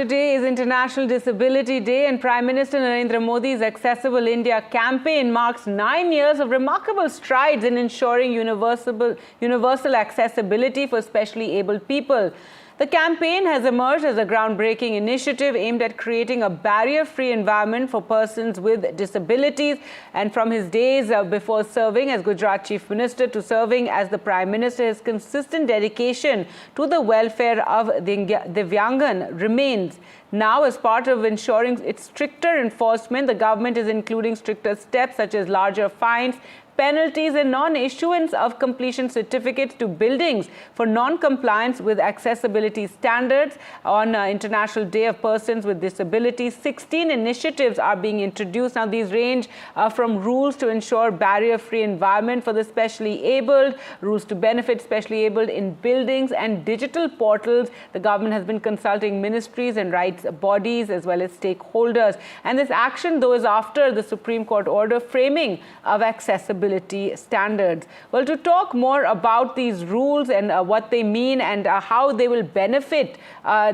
Today is International Disability Day, and Prime Minister Narendra Modi's Accessible India campaign marks 9 years of remarkable strides in ensuring universal accessibility for specially abled people. The campaign has emerged as a groundbreaking initiative aimed at creating a barrier-free environment for persons with disabilities. And from his days before serving as Gujarat Chief Minister to serving as the Prime Minister, his consistent dedication to the welfare of Divyangan remains. Now, as part of ensuring its stricter enforcement, the government is including stricter steps such as larger fines, penalties and non-issuance of completion certificates to buildings for non-compliance with accessibility standards. On International Day of Persons with Disabilities, 16 initiatives are being introduced. Now, these range from rules to ensure barrier-free environment for the specially abled, rules to benefit specially abled in buildings and digital portals. The government has been consulting ministries and rights bodies as well as stakeholders. And this action, though, is after the Supreme Court order framing of accessibility standards. Well, to talk more about these rules and what they mean and how they will benefit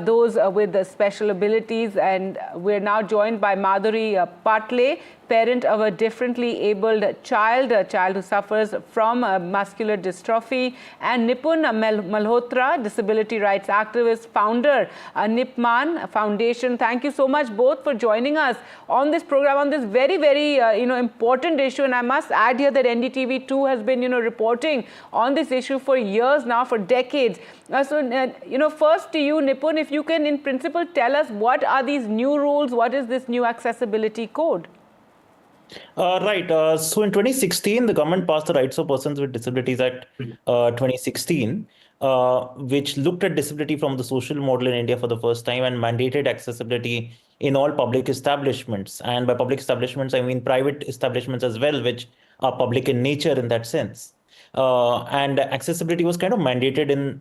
those with special abilities, and we're now joined by Madhuri Patle, parent of a differently abled child, a child who suffers from muscular dystrophy, and Nipun Malhotra, disability rights activist, founder, Nipman Foundation. Thank you so much both for joining us on this program on this very, very important issue. And I must add here that NDTV2 has been reporting on this issue for years now, for decades. First to you, Nipun, if you can in principle tell us what are these new rules, what is this new accessibility code? Right. So in 2016, the government passed the Rights of Persons with Disabilities Act 2016, which looked at disability from the social model in India for the first time and mandated accessibility in all public establishments. And by public establishments, I mean private establishments as well, which are public in nature in that sense. And accessibility was kind of mandated in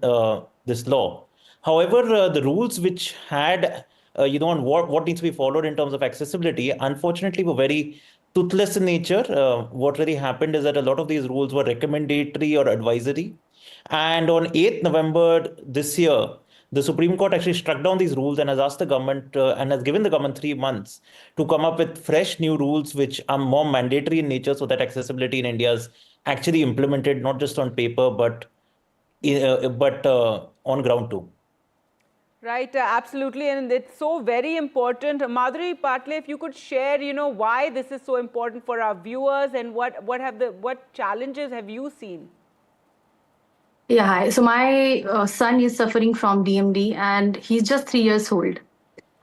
this law. However, the rules which had, on what needs to be followed in terms of accessibility, unfortunately, were very toothless in nature. What really happened is that a lot of these rules were recommendatory or advisory. And on 8th November this year, the Supreme Court actually struck down these rules and has asked the government and has given the government 3 months to come up with fresh new rules which are more mandatory in nature, so that accessibility in India is actually implemented not just on paper but on ground too. Right, absolutely, and it's so very important. Madhuri Patle, if you could share, why this is so important for our viewers, and what challenges have you seen? Yeah, hi. So my son is suffering from DMD, and he's just 3 years old.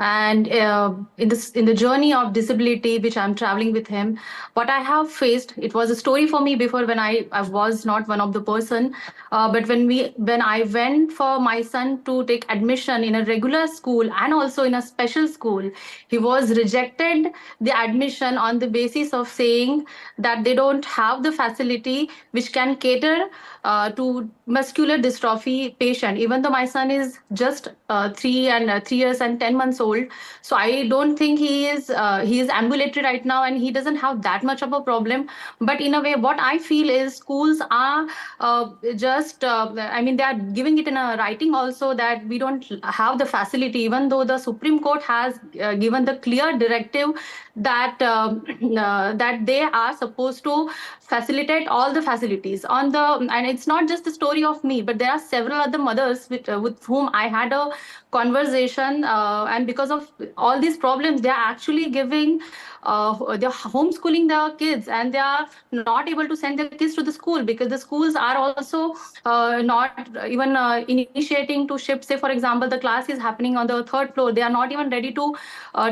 And in the journey of disability, which I'm traveling with him, what I have faced, it was a story for me before when I was not one of the person. But when I went for my son to take admission in a regular school and also in a special school, he was rejected the admission on the basis of saying that they don't have the facility which can cater to muscular dystrophy patient, even though my son is just 3 years and 10 months old. So I don't think he is ambulatory right now, and he doesn't have that much of a problem. But in a way, what I feel is schools are they are giving it in a writing also that we don't have the facility, even though the Supreme Court has given the clear directive that that they are supposed to facilitate all the facilities and it's not just the story of me, but there are several other mothers with whom I had a conversation, and because of all these problems, they are actually giving they're homeschooling their kids, and they are not able to send their kids to the school because the schools are also not even initiating to shift. Say, for example, the class is happening on the 3rd floor. They are not even ready to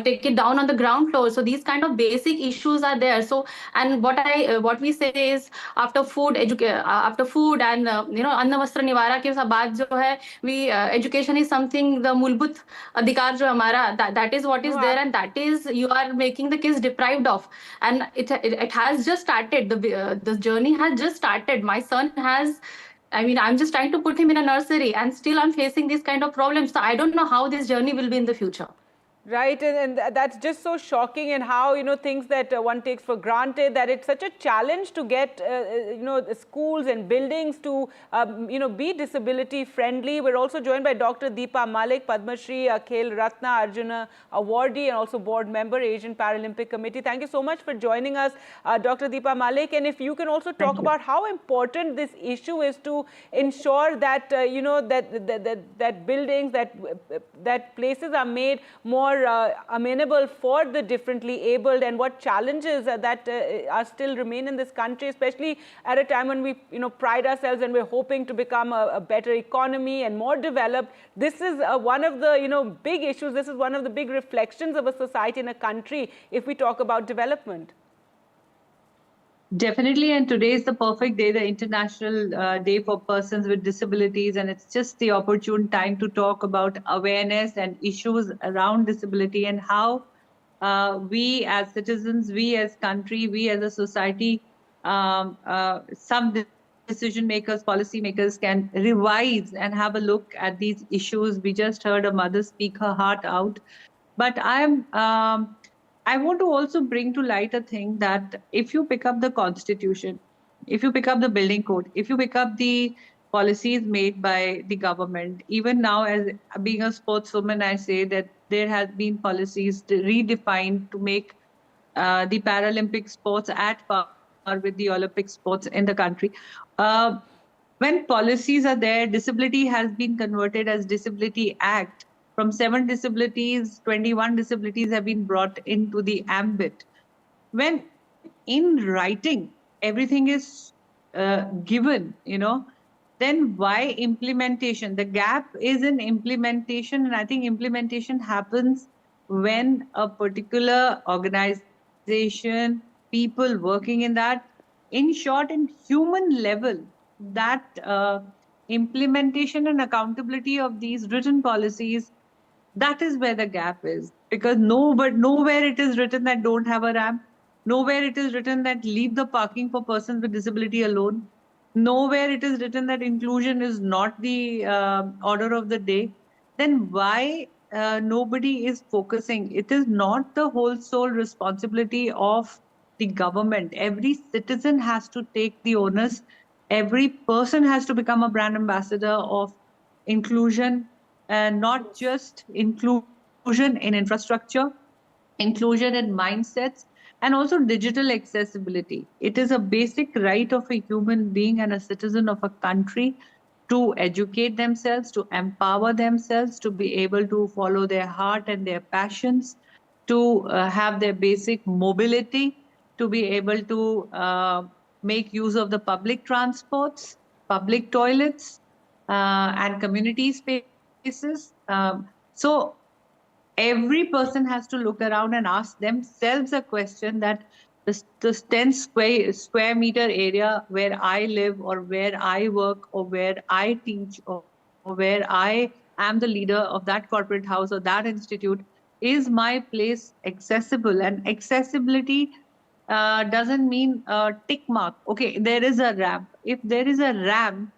take it down on the ground floor. So these kind of basic issues are there. So, and what we say is after food and अन्न वस्त्र निवारा के बाद जो है, we education is something, the मूलभूत अधिकार जो हमारा, that is what is there, and that is you are making the kids deprived of, and it has just started. The journey has just started. My son has, I'm just trying to put him in a nursery, and still I'm facing this kind of problems. So I don't know how this journey will be in the future. Right, and that's just so shocking, and how, things that one takes for granted, that it's such a challenge to get, the schools and buildings to, be disability friendly. We're also joined by Dr. Deepa Malik, Padma Shri, Khel Ratna Arjuna awardee, and also board member, Asian Paralympic Committee. Thank you so much for joining us, Dr. Deepa Malik. And if you can also talk about how important this issue is to ensure that, that buildings, that places are made more amenable for the differently abled, and what challenges that are still remain in this country, especially at a time when we pride ourselves and we're hoping to become a better economy and more developed. This is one of the big issues. This is one of the big reflections of a society and a country if we talk about development. Definitely, and today is the perfect day, the International Day for Persons with Disabilities, and it's just the opportune time to talk about awareness and issues around disability, and how we as citizens, we as country, we as a society, some decision makers, policy makers can revise and have a look at these issues. We just heard a mother speak her heart out, but I want to also bring to light a thing that if you pick up the Constitution, if you pick up the building code, if you pick up the policies made by the government, even now as being a sportswoman, I say that there have been policies redefined to make the Paralympic sports at par with the Olympic sports in the country. When policies are there, disability has been converted as Disability Act. From 7 disabilities, 21 disabilities have been brought into the ambit. When in writing, everything is given, then why implementation? The gap is in implementation, and I think implementation happens when a particular organization, people working in that, in short, in human level, that implementation and accountability of these written policies, that is where the gap is. Because nowhere it is written that don't have a ramp. Nowhere it is written that leave the parking for persons with disability alone. Nowhere it is written that inclusion is not the order of the day. Then why nobody is focusing? It is not the whole sole responsibility of the government. Every citizen has to take the onus. Every person has to become a brand ambassador of inclusion, and not just inclusion in infrastructure, inclusion in mindsets, and also digital accessibility. It is a basic right of a human being and a citizen of a country to educate themselves, to empower themselves, to be able to follow their heart and their passions, to have their basic mobility, to be able to make use of the public transports, public toilets, and community spaces. So every person has to look around and ask themselves a question, that the 10 square meter area where I live, or where I work, or where I teach, or where I am the leader of that corporate house or that institute, is my place accessible? And accessibility doesn't mean a tick mark. Okay, there is a ramp. If there is a ramp,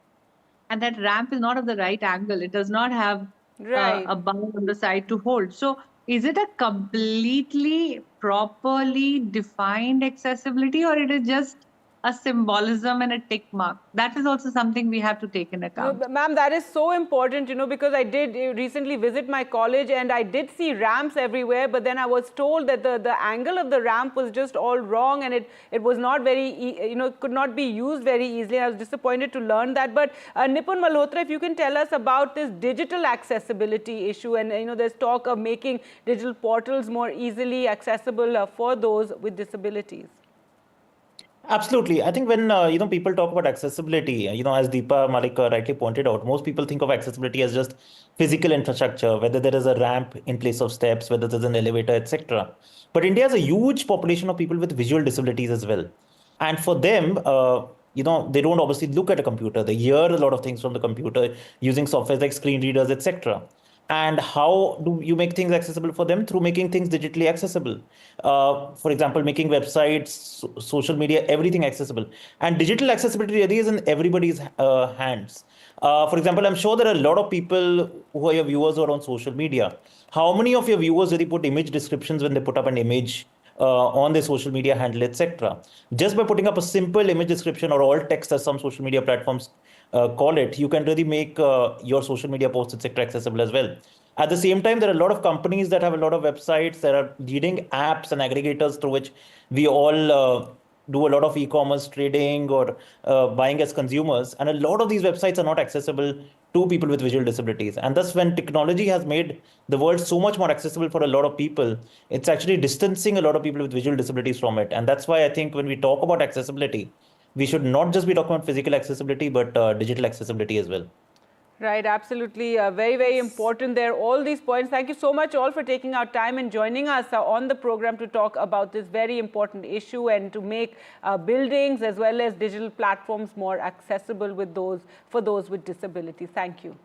and that ramp is not of the right angle, it does not have a bar on the side to hold. So is it a completely properly defined accessibility, or it is just a symbolism and a tick mark? That is also something we have to take in account. No, ma'am, that is so important, because I did recently visit my college, and I did see ramps everywhere, but then I was told that the angle of the ramp was just all wrong, and it was not very, could not be used very easily. I was disappointed to learn that. But Nipun Malhotra, if you can tell us about this digital accessibility issue, and there's talk of making digital portals more easily accessible for those with disabilities. Absolutely. I think when people talk about accessibility, as Deepa Malik rightly pointed out, most people think of accessibility as just physical infrastructure, whether there is a ramp in place of steps, whether there's an elevator, etc. But India has a huge population of people with visual disabilities as well, and for them, they don't obviously look at a computer. They hear a lot of things from the computer using software like screen readers, etc. And how do you make things accessible for them? Through making things digitally accessible. For example, making websites, social media, everything accessible. And digital accessibility really is in everybody's hands. For example, I'm sure there are a lot of people who are your viewers who are on social media. how many of your viewers really put image descriptions when they put up an image on their social media handle, etc. Just by putting up a simple image description or alt text, as some social media platforms call it, you can really make your social media posts, etc., accessible as well. At the same time, there are a lot of companies that have a lot of websites. There are leading apps and aggregators through which we all do a lot of e-commerce trading or buying as consumers. And a lot of these websites are not accessible to people with visual disabilities. And thus, when technology has made the world so much more accessible for a lot of people, it's actually distancing a lot of people with visual disabilities from it. And that's why I think when we talk about accessibility, we should not just be talking about physical accessibility, but digital accessibility as well. Right, absolutely. Very, very important there. All these points. Thank you so much all for taking our time and joining us on the program to talk about this very important issue and to make buildings as well as digital platforms more accessible for those with disabilities. Thank you.